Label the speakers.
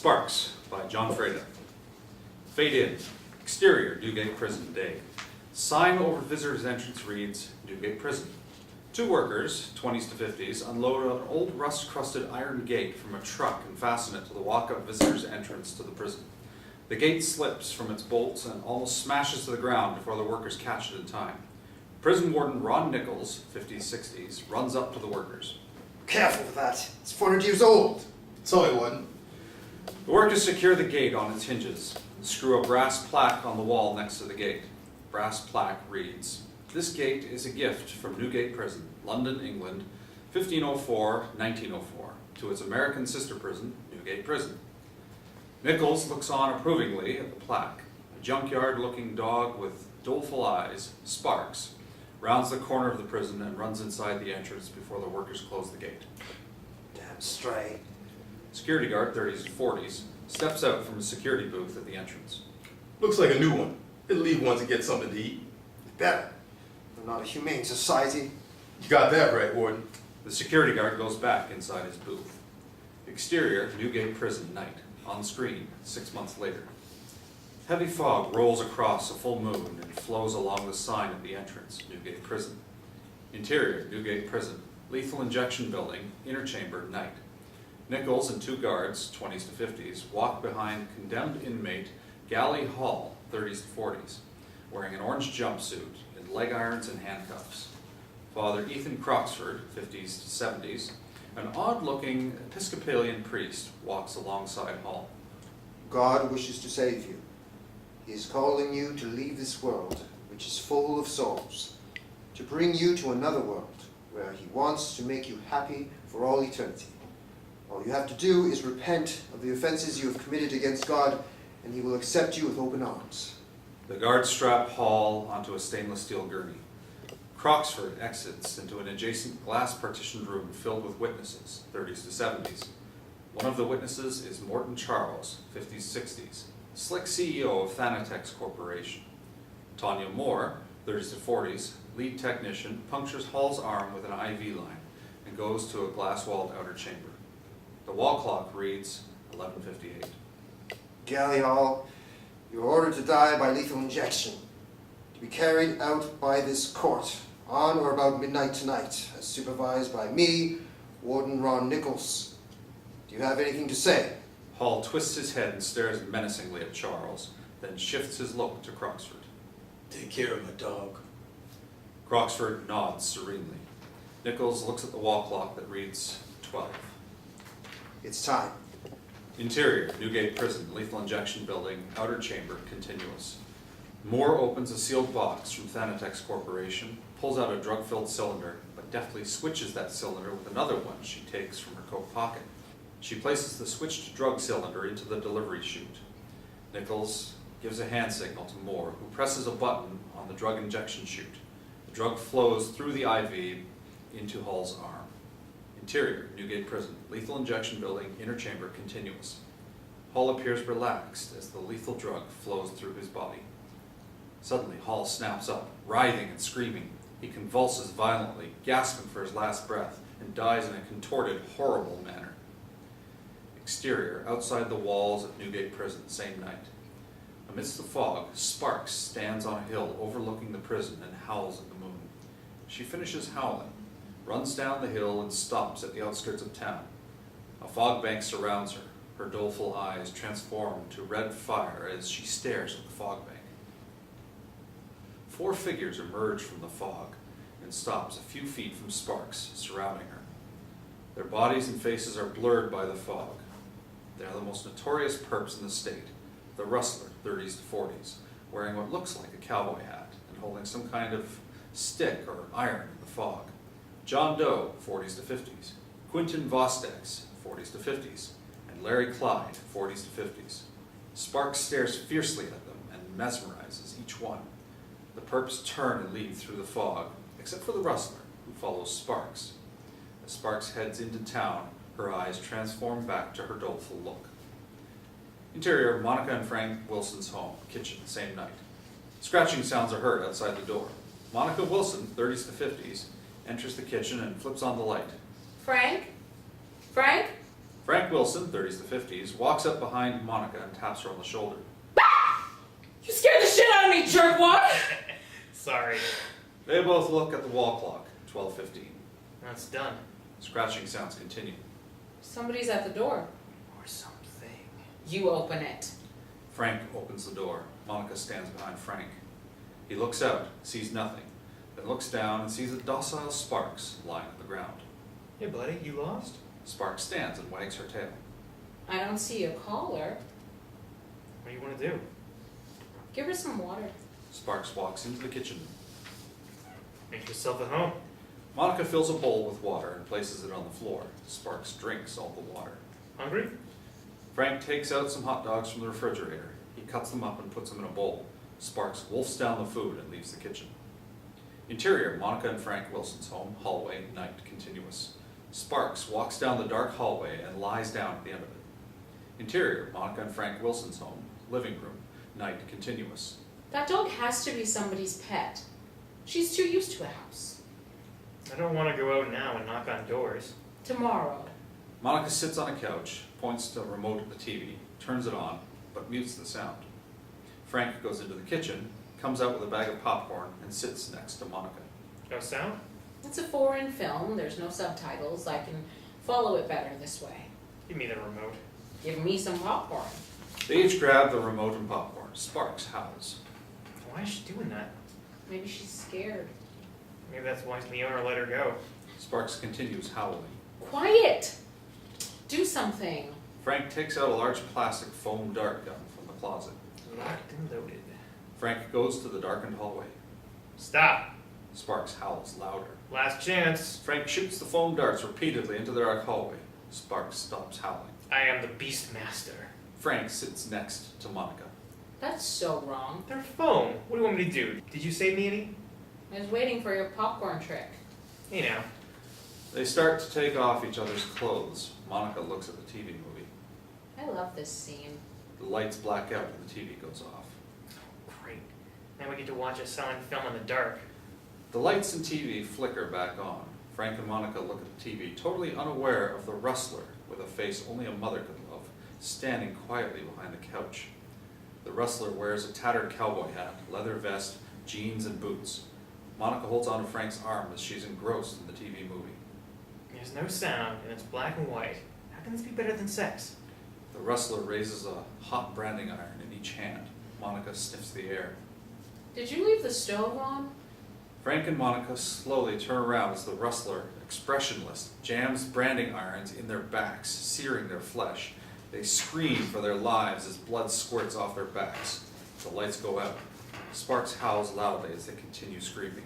Speaker 1: SPARKS by Jon Freda. Fade in. Exterior, Newgate Prison, day. Sign over visitor's entrance reads, Newgate Prison. Two workers, 20s to 50s, unload an old rust-crusted iron gate from a truck and fasten it to the walk-up visitor's entrance to the prison. The gate slips from its bolts and almost smashes to the ground before the workers catch it in time. Prison warden Ron Nichols, 50s, 60s, runs up to the workers.
Speaker 2: Careful with that. It's 400 years old.
Speaker 3: So it wasn't.
Speaker 1: The workers secure the gate on its hinges and screw a brass plaque on the wall next to the gate. The brass plaque reads, "This gate is a gift from Newgate Prison, London, England, 1504-1904, to its American sister prison, Newgate Prison." Nichols looks on approvingly at the plaque. A junkyard-looking dog with doleful eyes, Sparks, rounds the corner of the prison and runs inside the entrance before the workers close the gate.
Speaker 2: Damn stray.
Speaker 1: Security guard, 30s and 40s, steps out from a security booth at the entrance.
Speaker 3: Looks like a new one. It'll leave one to get something to eat.
Speaker 2: Better. We're not a humane society.
Speaker 3: You got that right, Warden.
Speaker 1: The security guard goes back inside his booth. Exterior, Newgate Prison, night. On screen, 6 months later. Heavy fog rolls across a full moon and flows along the sign at the entrance, Newgate Prison. Interior, Newgate Prison, lethal injection building, inner chamber, night. Nichols and two guards, 20s to 50s, walk behind condemned inmate Galley Hall, 30s to 40s, wearing an orange jumpsuit and leg irons and handcuffs. Father Ethan Croxford, 50s to 70s, an odd-looking Episcopalian priest, walks alongside Hall.
Speaker 2: God wishes to save you. He is calling you to leave this world, which is full of souls, to bring you to another world, where he wants to make you happy for all eternity. All you have to do is repent of the offenses you have committed against God, and he will accept you with open arms.
Speaker 1: The guards strap Hall onto a stainless steel gurney. Croxford exits into an adjacent glass-partitioned room filled with witnesses, 30s to 70s. One of the witnesses is Morton Charles, 50s, 60s, slick CEO of Thanatex Corporation. Tanya Moore, 30s to 40s, lead technician, punctures Hall's arm with an IV line and goes to a glass-walled outer chamber. The wall clock reads 11:58.
Speaker 2: Galley Hall, you are ordered to die by lethal injection, to be carried out by this court on or about midnight tonight, as supervised by me, Warden Ron Nichols. Do you have anything to say?
Speaker 1: Hall twists his head and stares menacingly at Charles, then shifts his look to Croxford.
Speaker 4: Take care of my dog.
Speaker 1: Croxford nods serenely. Nichols looks at the wall clock that reads 12.
Speaker 2: It's time.
Speaker 1: Interior, Newgate Prison, lethal injection building, outer chamber, continuous. Moore opens a sealed box from Thanatex Corporation, pulls out a drug-filled cylinder, but deftly switches that cylinder with another one she takes from her coat pocket. She places the switched drug cylinder into the delivery chute. Nichols gives a hand signal to Moore, who presses a button on the drug injection chute. The drug flows through the IV into Hall's arm. Interior, Newgate Prison, lethal injection building, inner chamber, continuous. Hall appears relaxed as the lethal drug flows through his body. Suddenly, Hall snaps up, writhing and screaming. He convulses violently, gasping for his last breath, and dies in a contorted, horrible manner. Exterior, outside the walls of Newgate Prison, same night. Amidst the fog, Sparks stands on a hill overlooking the prison and howls at the moon. She finishes howling, runs down the hill, and stops at the outskirts of town. A fog bank surrounds her, her doleful eyes transform to red fire as she stares at the fog bank. 4 figures emerge from the fog and stops a few feet from Sparks, surrounding her. Their bodies and faces are blurred by the fog. They are the most notorious perps in the state, the rustler, 30s to 40s, wearing what looks like a cowboy hat and holding some kind of stick or iron in the fog. John Doe, 40s to 50s, Quentin Vostex, 40s to 50s, and Larry Clyde, 40s to 50s. Sparks stares fiercely at them and mesmerizes each one. The perps turn and leave through the fog, except for the rustler, who follows Sparks. As Sparks heads into town, her eyes transform back to her doleful look. Interior, Monica and Frank Wilson's home, kitchen, same night. Scratching sounds are heard outside the door. Monica Wilson, 30s to 50s, enters the kitchen and flips on the light.
Speaker 5: Frank? Frank?
Speaker 1: Frank Wilson, 30s to 50s, walks up behind Monica and taps her on the shoulder.
Speaker 5: You scared the shit out of me, jerkwad!
Speaker 6: Sorry.
Speaker 1: They both look at the wall clock, 12:15.
Speaker 6: That's done.
Speaker 1: Scratching sounds continue.
Speaker 5: Somebody's at the door.
Speaker 6: Or something.
Speaker 5: You open it.
Speaker 1: Frank opens the door. Monica stands behind Frank. He looks out, sees nothing, then looks down and sees a docile Sparks lying on the ground.
Speaker 6: Hey, buddy, you lost?
Speaker 1: Sparks stands and wags her tail.
Speaker 5: I don't see a collar.
Speaker 6: What do you want to do?
Speaker 5: Give her some water.
Speaker 1: Sparks walks into the kitchen.
Speaker 6: Make yourself at home.
Speaker 1: Monica fills a bowl with water and places it on the floor. Sparks drinks all the water.
Speaker 6: Hungry?
Speaker 1: Frank takes out some hot dogs from the refrigerator. He cuts them up and puts them in a bowl. Sparks wolfs down the food and leaves the kitchen. Interior, Monica and Frank Wilson's home, hallway, night, continuous. Sparks walks down the dark hallway and lies down at the end of it. Interior, Monica and Frank Wilson's home, living room, night, continuous.
Speaker 5: That dog has to be somebody's pet. She's too used to a house.
Speaker 6: I don't want to go out now and knock on doors.
Speaker 5: Tomorrow.
Speaker 1: Monica sits on a couch, points to a remote at the TV, turns it on, but mutes the sound. Frank goes into the kitchen, comes out with a bag of popcorn, and sits next to Monica.
Speaker 6: No sound?
Speaker 5: It's a foreign film. There's no subtitles. I can follow it better this way.
Speaker 6: Give me the remote.
Speaker 5: Give me some popcorn.
Speaker 1: They each grab the remote and popcorn. Sparks howls.
Speaker 6: Why is she doing that?
Speaker 5: Maybe she's scared.
Speaker 6: Maybe that's why the owner let her go.
Speaker 1: Sparks continues howling.
Speaker 5: Quiet! Do something.
Speaker 1: Frank takes out a large plastic foam dart gun from the closet.
Speaker 6: Locked and loaded.
Speaker 1: Frank goes to the darkened hallway.
Speaker 6: Stop!
Speaker 1: Sparks howls louder.
Speaker 6: Last chance.
Speaker 1: Frank shoots the foam darts repeatedly into the dark hallway. Sparks stops howling.
Speaker 6: I am the Beast Master.
Speaker 1: Frank sits next to Monica.
Speaker 5: That's so wrong.
Speaker 6: They're foam. What do you want me to do? Did you save me any?
Speaker 5: I was waiting for your popcorn trick.
Speaker 6: You know.
Speaker 1: They start to take off each other's clothes. Monica looks at the TV movie.
Speaker 5: I love this scene.
Speaker 1: The lights black out and the TV goes off.
Speaker 6: Great. Now we get to watch a silent film in the dark.
Speaker 1: The lights and TV flicker back on. Frank and Monica look at the TV, totally unaware of the rustler, with a face only a mother could love, standing quietly behind the couch. The rustler wears a tattered cowboy hat, leather vest, jeans, and boots. Monica holds onto Frank's arm as she's engrossed in the TV movie.
Speaker 6: There's no sound, and it's black and white. How can this be better than sex?
Speaker 1: The rustler raises a hot branding iron in each hand. Monica sniffs the air.
Speaker 5: Did you leave the stove on?
Speaker 1: Frank and Monica slowly turn around as the rustler, expressionless, jams branding irons in their backs, searing their flesh. They scream for their lives as blood squirts off their backs. The lights go out. Sparks howls loudly as they continue screaming.